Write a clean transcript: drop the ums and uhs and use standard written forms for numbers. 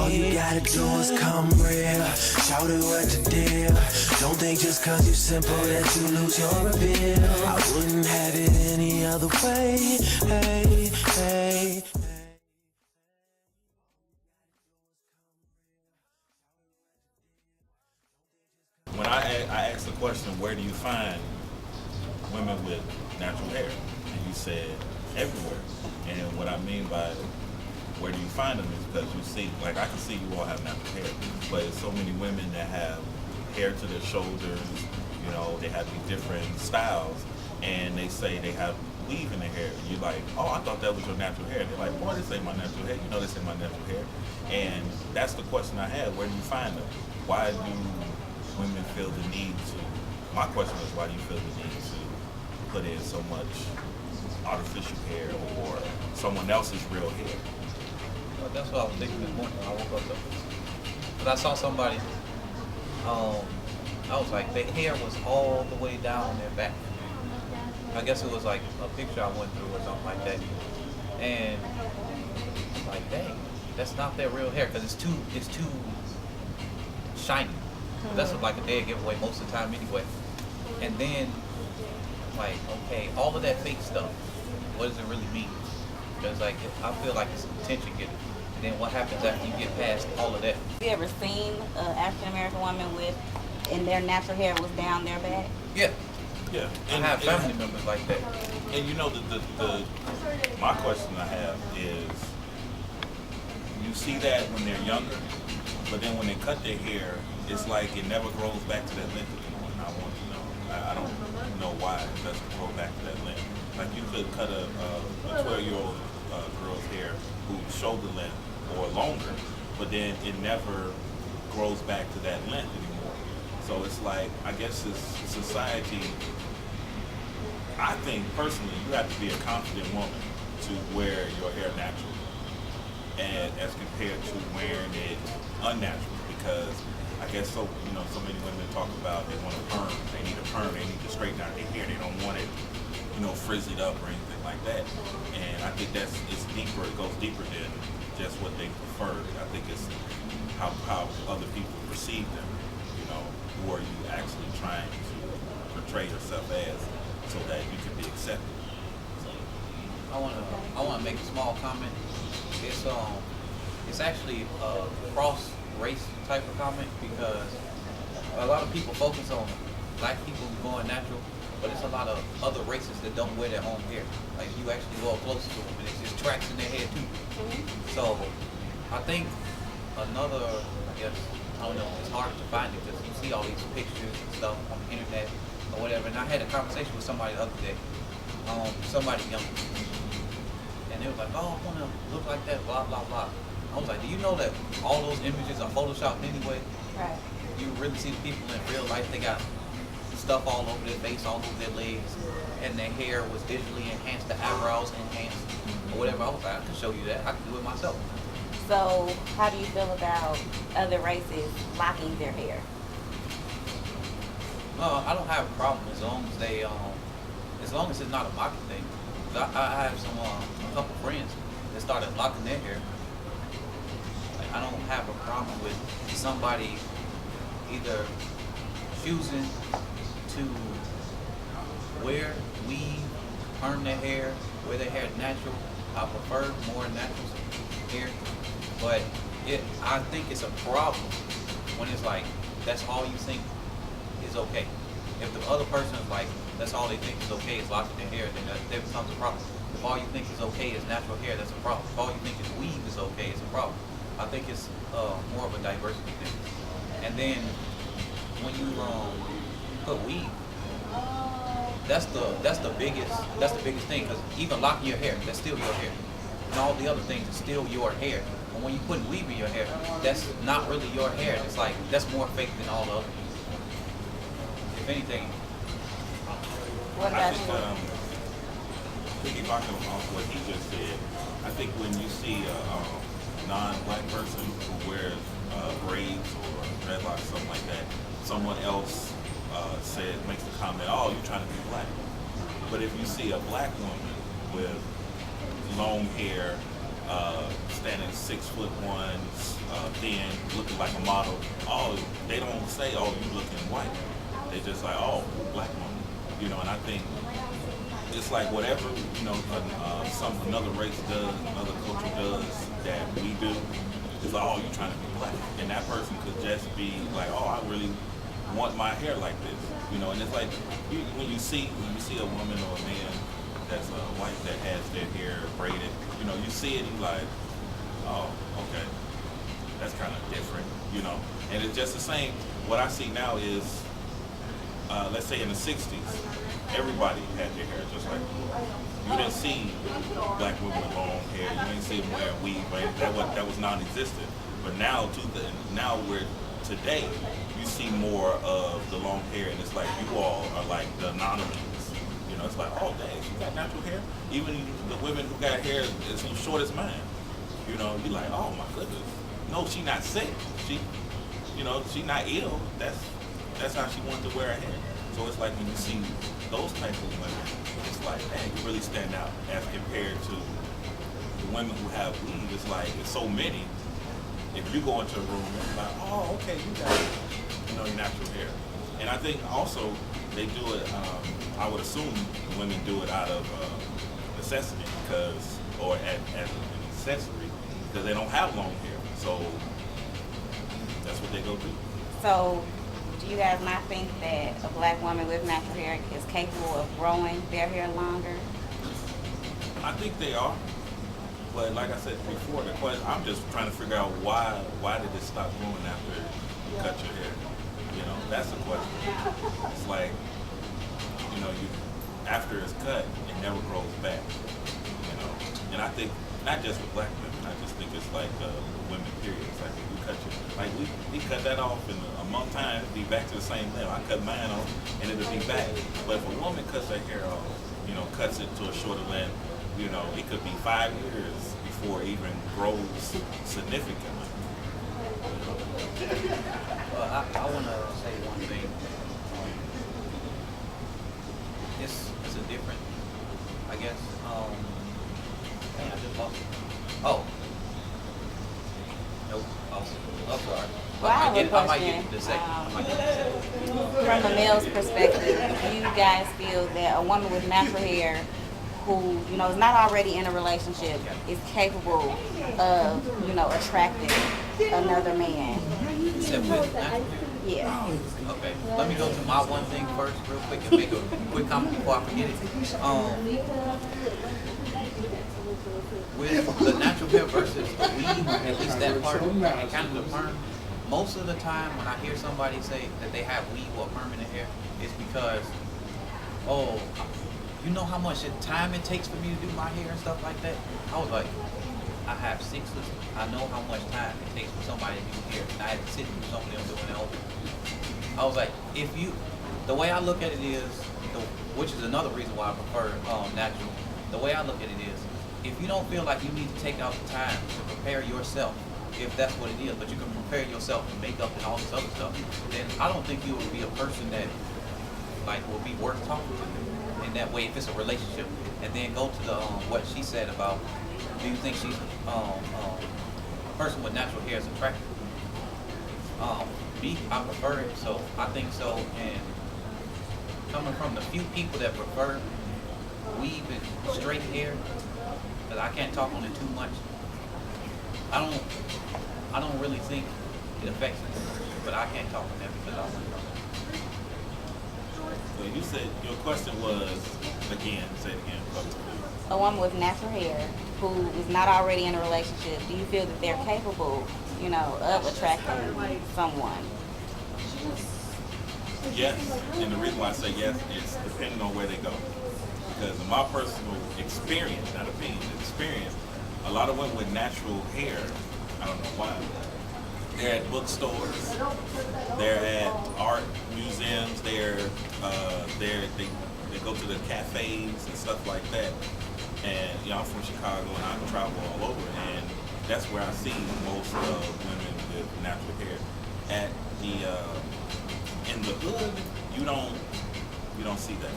All you gotta do is come real. Shout it what you did. Don't think just cause you simple that you lose your appeal. I wouldn't have it any other way. Hey, hey. When I asked the question, where do you find women with natural hair? And you said everywhere. And what I mean by where do you find them is because you see, like I can see you all have natural hair, but there's so many women that have hair to their shoulders, you know, they have these different styles, and they say they have weave in their hair. You're like, oh, I thought that was your natural hair. They're like, boy, this ain't my natural hair. You know, this ain't my natural hair. And that's the question I had. Where do you find them? Why do women feel the need to, my question is, why do you feel the need to put in so much artificial hair or someone else's real hair? Well, that's what I was thinking this morning when I woke up though. But I saw somebody, I was like, their hair was all the way down their back. I guess it was like a picture I went through or something like that. And I'm like, dang, that's not their real hair because it's too shiny. That's like a dead giveaway most of the time anyway. And then, like, okay, all of that fake stuff, what does it really mean? Because, like, I feel like it's attention getter. And then what happens after you get past all of that? Have you ever seen an African American woman and their natural hair was down their back? Yeah. Yeah. I have family members like that. And you know, my question I have is, you see that when they're younger, but then when they cut their hair, it's like it never grows back to that length anymore. And I want to know. I don't know why it doesn't grow back to that length. Like you could cut a 12-year-old girl's hair who's shoulder length or longer, but then it never grows back to that length anymore. So it's like, I guess it's society. I think personally, you have to be a confident woman to wear your hair naturally, and as compared to wearing it unnatural, because I guess so many women talk about they want a perm, they need a perm, they need to straighten out their hair, they don't want it, frizzed up or anything like that. And I think it's deeper, it goes deeper than just what they prefer. I think it's how other people perceive them, who are you actually trying to portray yourself as so that you can be accepted. So. I wanna make a small comment. It's actually a cross race type of comment because a lot of people focus on black people going natural, but it's a lot of other races that don't wear their own hair. Like you actually go up close to them and it's just tracks in their hair too. So I think another, I don't know, it's hard to find it because you see all these pictures and stuff on the internet or whatever. And I had a conversation with somebody the other day, somebody young, and they was like, oh, I want to look like that, blah, blah, blah. I was like, do you know that all those images are photoshopped anyway? Right. You really see the people in real life, they got stuff all over their face, all over their legs, and their hair was digitally enhanced, the eyebrows enhanced, or whatever. I was like, I can show you that. I can do it myself. So how do you feel about other races locking their hair? I don't have a problem as long as they, as long as it's not a mocking thing. I have a couple friends that started locking their hair. Like, I don't have a problem with somebody either choosing to wear weave, perm their hair, wear their hair natural. I prefer more natural hair, but I think it's a problem when it's like that's all you think is okay. If the other person is like that's all they think is okay is locking their hair, then that becomes a problem. If all you think is okay is natural hair, that's a problem. If all you think is weave is okay, it's a problem. I think it's more of a diversity thing. And then when you put weave, that's the biggest thing, because even locking your hair, that's still your hair, and all the other things are still your hair. And when you put weave in your hair, that's not really your hair. It's like that's more fake than all the other things. If anything. What about you? Piggybacking off what he just said, I think when you see a non-black person who wears braids or dreadlocks, something like that, someone else makes the comment, oh, you're trying to be black. But if you see a black woman with long hair, standing 6'1", looking like a model, oh, they don't say, oh, you looking white. They just like, oh, black woman. You know, and I think it's like whatever, you know, another race does, another culture does that we do, it's like, oh, you trying to be black. And that person could just be like, oh, I really want my hair like this. You know, and it's like when you see a woman or a man that's white that has their hair braided, you know, you see it and you're like, oh, okay, that's kind of different, you know. And it's just the same. What I see now is, let's say in the 60s, everybody had their hair just like you didn't see black women with long hair. You didn't see them wearing weave. Right? That was non-existent. But now, today, you see more of the long hair, and it's like you all are like the anomalies. You know, it's like, oh dang, she got natural hair. Even the women who got hair as short as mine. You know, you're like, oh my goodness. No, she not sick. She not ill. That's how she wanted to wear her hair. So it's like when you see those type of women, it's like, man, you really stand out as compared to the women who have weave. It's like, it's so many. If you go into a room, it's like, oh, okay, you got, your natural hair. And I think also they do it, I would assume women do it out of necessity or as an accessory because they don't have long hair. So that's what they go do. So, do you guys not think that a black woman with natural hair is capable of growing their hair longer? I think they are. But like I said before, the question, I'm just trying to figure out why did it stop growing after you cut your hair? You know, that's the question. It's like, after it's cut, it never grows back. You know, and I think not just with black women, I just think it's like women period. It's like if you cut we cut that off in a month time, it'll be back to the same level. I cut mine off and it'll be back. But if a woman cuts her hair off, cuts it to a shorter length, it could be 5 years before it even grows significantly. Well, I want to say one thing. It's a different, I guess. Dang, I just lost it. Oh. Nope. I'm sorry. Well, I have a might get question. the second. From a male's perspective, do you guys feel that a woman with natural hair who, is not already in a relationship is capable of, attracting another man? Except with natural hair? Yeah. Okay, let me go to my one thing first real quick and make a quick comment before I forget it. With the natural hair versus the weave, at least that part, and kind of the perm, most of the time when I hear somebody say that they have weave or permanent hair, it's because, oh, you know how much time it takes for me to do my hair and stuff like that? I was like, I have 6 sisters. I know how much time it takes for somebody to do hair, and I had to sit with somebody else doing it over. I was like, the way I look at it is, which is another reason why I prefer natural. The way I look at it is, if you don't feel like you need to take out the time to prepare yourself, if that's what it is, but you can prepare yourself with makeup and all this other stuff, then I don't think you would be a person that will be worth talking to. In that way, if it's a relationship, and then go to the what she said about, do you think she's a person with natural hair is attractive? Me, I prefer it, so I think so. And coming from the few people that prefer weave and straight hair, because I can't talk on it too much. I don't really think it affects me, but I can't talk on that because I want to talk. Well, you said your question was say it again. A woman with natural hair who is not already in a relationship, do you feel that they're capable, of attracting someone? Yes, and the reason why I say yes is depending on where they go. Because in my personal experience, not opinion, experience, a lot of women with natural hair, I don't know why, they're at bookstores, they're at art museums, they go to the cafes and stuff like that. And I'm from Chicago and I travel all over, and that's where I see most women with natural hair. At the in the hood, you don't see that.